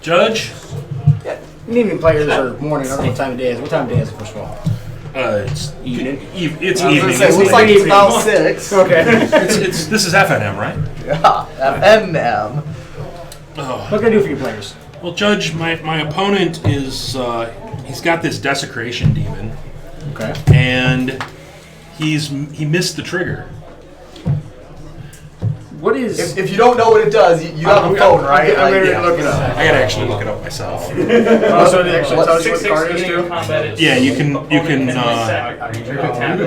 Judge? Evening players or morning. I don't know evening players or morning. I don't know what time of day is. What time of day is it, first of all? It's evening. It's I was evening. gonna say, It's looks like it's about 6. Okay. This is FNM, right? Yeah, FNM. Oh. What can I do for you players? Well, Judge, my opponent is he's got this Desecration demon, Okay. and he missed the trigger. What is? If you don't know what it does, you have a phone, right? I'm ready to Yeah. look it up. I gotta actually look it up myself. So it actually tells you what the card is too? Yeah, you can. You can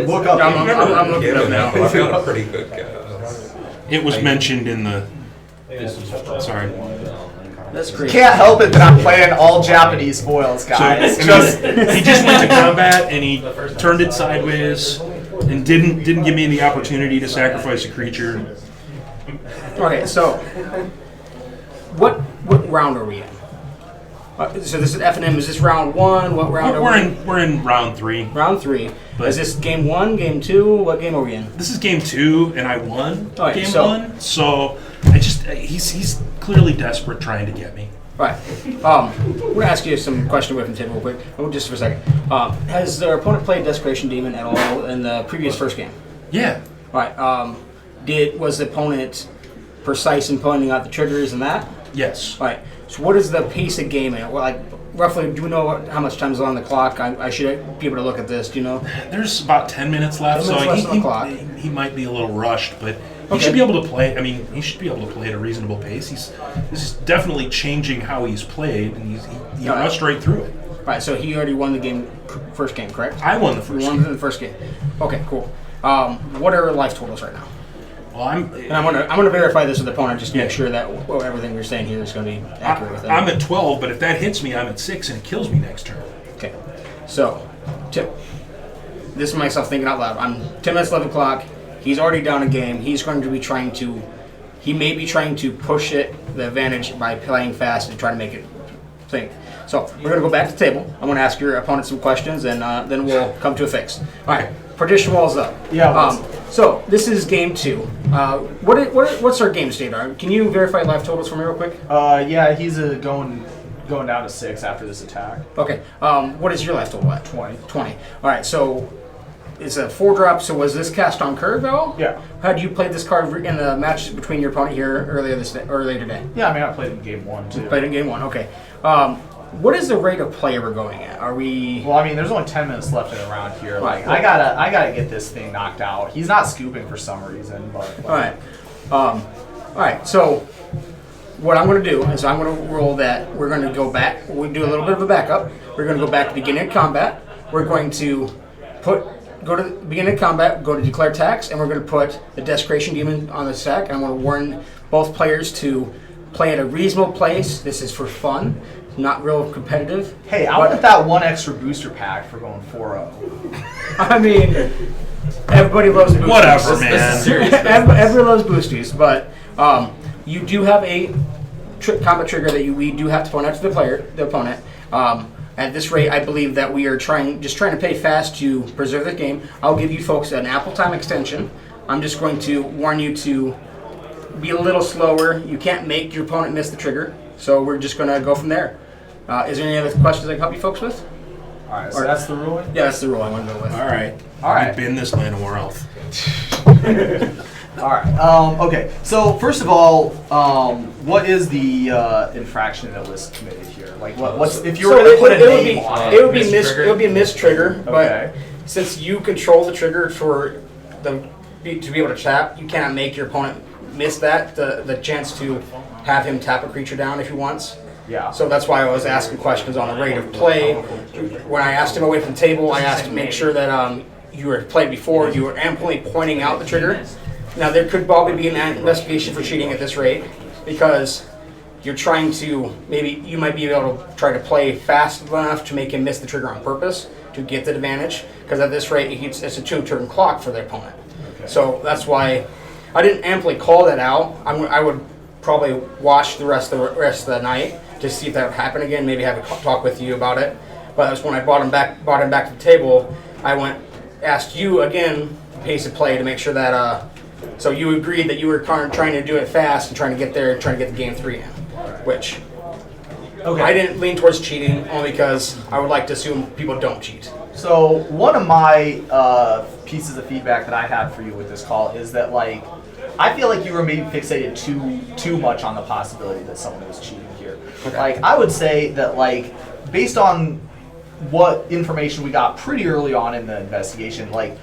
look up. I'm looking it up now. I've got a pretty good guess. It was mentioned in the. Sorry. That's great. Can't help it that I'm playing all Japanese foils, guys. He just went to combat and he turned it sideways and didn't give me the opportunity to sacrifice a creature. Okay, so what round are we in? So this is FNM. Is this round 1? What round are we in? We're in round 3. Round 3. But- Is this game 1, game 2? What game are we in? This is game 2, and I won All right, game so- 1. So he's clearly desperate trying to get me. All right. I'm going to ask you some question away from the table real quick. Just for a second. Has their opponent played Desecration Demon at all in the previous first game? Yeah. All right. Was the opponent precise in pointing out the triggers and that? Yes. All right. So what is the pace of gaming? Well, like roughly, do we know how much time is on the clock? I should be able to look at this. Do you know? There's about 10 minutes left, 10 minutes left on the clock. he might be a little rushed, but he Okay. should be able to play. I mean, he should be able to play at a reasonable pace. This is definitely changing how he's played, and he All right. rushed right through it. All right. So he already won the game, first game, correct? I won the He first won game. the first game. Okay, cool. What are life totals right now? Well, And I'm gonna verify this with the opponent just to make sure that everything you're saying here is going to be accurate with it. I'm at 12, but if that hits me, I'm at 6, and it kills me next turn. Okay. So, Tim, this is myself thinking out loud. I'm 10 minutes, 11 o'clock. He's already down a game. He's going to be trying to. He may be trying to push it the advantage by playing fast and trying to make it think. So we're going to go back to the table. I'm going to ask your opponent some questions, and then we'll come to a fix. All right. Partition walls up. Yeah. So this is game 2. What's our game state? Can you verify life totals for me real quick? Yeah, he's going down to 6 after this attack. Okay. What is your life total at? 20. 20. All right. So it's a 4-drop. So was this cast on curve at all? Yeah. Had you played this card in the match between your opponent here earlier today? Yeah, I mean, I played in game 1 too. Played in game 1. Okay. What is the rate of play we're going at? Are we? Well, I mean, there's only 10 minutes left in the round here. Like, Right. I gotta get this thing knocked out. He's not scooping for some reason, but. All right. All right. So what I'm going to do is I'm going to roll that. We're going to go back. We do a little bit of a backup. We're going to go back to beginning of combat. We're going to go to the beginning of combat, go to declare tax, and we're going to put the Desecration Demon on the stack. And I'm going to warn both players to play at a reasonable place. This is for fun, not real competitive. Hey, I want that 1 extra booster pack for going 4-0. I mean, everybody loves boosties. Whatever, man. Everybody loves boosties, but you do have a combat trigger that we do have to point out to the opponent. At this rate, I believe that we are trying to play fast to preserve the game. I'll give you folks an ample time extension. I'm just going to warn you to be a little slower. You can't make your opponent miss the trigger, so we're just going to go from there. Is there any other questions I can help you folks with? All right, so that's the ruling? Yeah, that's the rule I want to go with. All right. All right. You've been this land of wealth. All right. Okay. So first of all, what is the infraction that was committed here? Like, what's if you were going to put a name on it? It would be a miss trigger, Okay. but since you control the trigger for to be able to tap, you cannot make your opponent miss that the chance to have him tap a creature down if he wants. Yeah. So that's why I was asking questions on the rate of play. When I asked him away from the table, I asked to make sure that you were played before, you were amply pointing out the trigger. Now there could probably be an investigation for cheating at this rate because you're trying to, maybe you might be able to try to play fast enough to make him miss the trigger on purpose to get the advantage, because at this rate it's a 2-turn clock for the opponent. Okay. So that's why I didn't amply call that out. I would probably watch the rest of the night to see if that would happen again, maybe have a talk with you about it. But that's when I brought him back to the table. I asked you again pace of play to make sure that so you agreed that you were trying to do it fast and trying to get there and trying to get the game 3 in, which Okay. I didn't lean towards cheating only because I would like to assume people don't cheat. So one of my pieces of feedback that I had for you with this call is that like I feel like you were maybe fixated too much on the possibility that someone was cheating here. Okay. Like I would say that like based on what information we got pretty early on in the investigation, like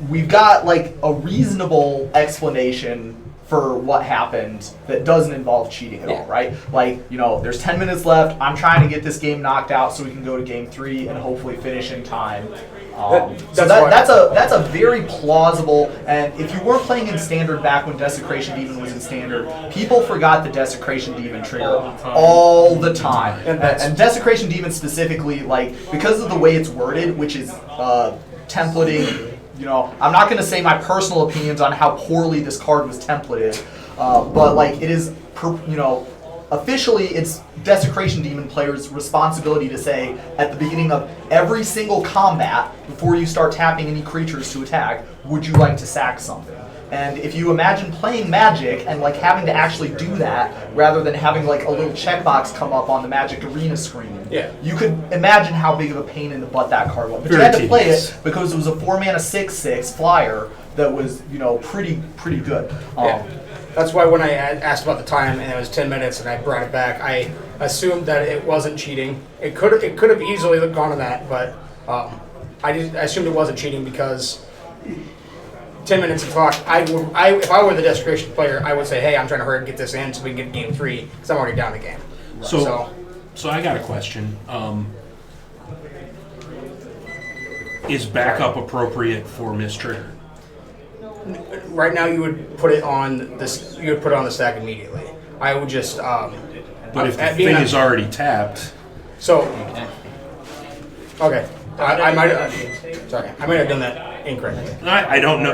we've got like a reasonable explanation for what happened that doesn't involve cheating at all, right? Like, you know, there's 10 minutes left. I'm trying to get this game knocked out so we can go to game 3 and hopefully finish in time. That's a very plausible, and if you weren't playing in standard back when Desecration Demon was in standard, people forgot the Desecration Demon trigger all the time. And Desecration Demon specifically, like, because of the way it's worded, which is templating. You know, I'm not going to say my personal opinions on how poorly this card was templated, but like it is, officially it's Desecration Demon players' responsibility to say at the beginning of every single combat, before you start tapping any creatures to attack, would you like to sack something? And if you imagine playing Magic and like having to actually do that rather than having like a little checkbox come up on the Magic Arena screen, you could imagine how big of a pain in the butt that card was. But you had to play it because it was a 4-mana 6/6 flyer that was, pretty good. That's why when I asked about the time and it was 10 minutes and I brought it back, I assumed that it wasn't cheating. It could have easily gone to that, but I assumed it wasn't cheating because 10 minutes of clock. If I were the Desecration player, I would say, hey, I'm trying to hurry and get this in so we can get game 3 because I'm already down the game. So I got a question. Is backup appropriate for mistrigger? Right now, you would put it on this. You would put it on the stack immediately. I would just. But if the thing is already tapped, so okay, I might have done that incorrectly. I don't know.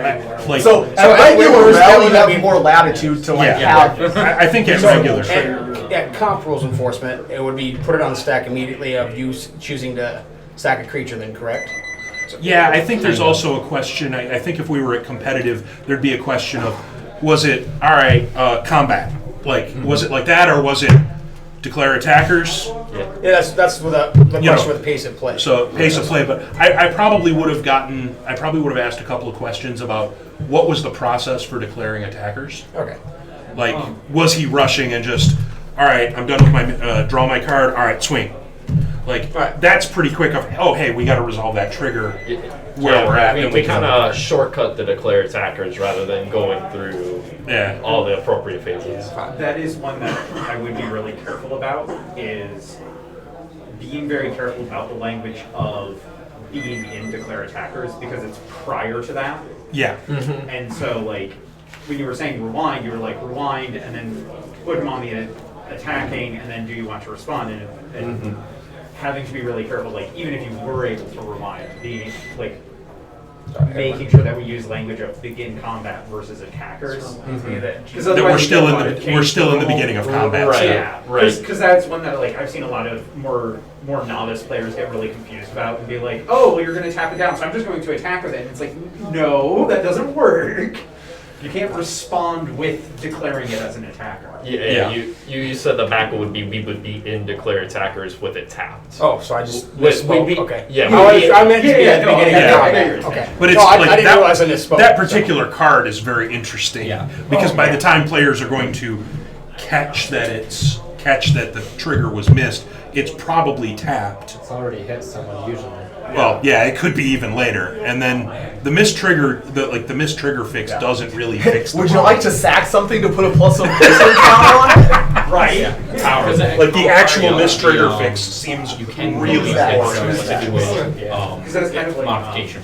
So at regular spell, you have more latitude to like have. I think at regular. At comp rules enforcement, it would be put it on the stack immediately of you choosing to stack a creature. Then correct. Yeah, I think there's also a question. I think if we were at competitive, there'd be a question of, was it all right? Combat, like was it like that, or was it declare attackers? Yeah, that's the question with pace of play. So pace of play, but I probably would have asked a couple of questions about what was the process for declaring attackers. Okay. Like, was he rushing and just, all right, I'm done with my draw my card. All right, swing. Like that's pretty quick. Hey, we got to resolve that trigger where we're at. We kind of shortcut the declare attackers rather than going through all the appropriate phases. That is one that I would be really careful about. Is being very careful about the language of being in declare attackers because it's prior to that. Yeah. Mm-hmm. And so like when you were saying rewind, you were like rewind and then put him on the attacking and then do you want to respond and having to be really careful, like even if you were able to rewind, being like making sure that we use language of begin combat versus attackers. Because we're still in the beginning of combat. Right. Yeah, right. Because that's one that like I've seen a lot of more novice players get really confused about and be like, oh, well, you're going to tap it down, so I'm just going to attack with it. And it's like, no, that doesn't work. You can't respond with declaring it as an attacker. Yeah. You said the back would be we would be in declare attackers with it tapped. Oh, so I just misspoke. Okay. Yeah. I meant to be at the beginning of combat. Okay. But it's I like didn't realize I misspoke. that particular card is very interesting because by the time players are going to catch that the trigger was missed, it's probably tapped. It's already hit someone usually. Well, yeah, it could be even later, and then the miss trigger fix doesn't really fix. Would you like to sack something to put a +1 placement counter on it? Right. Like the actual miss trigger fix seems really poor. Because that's kind of like modification.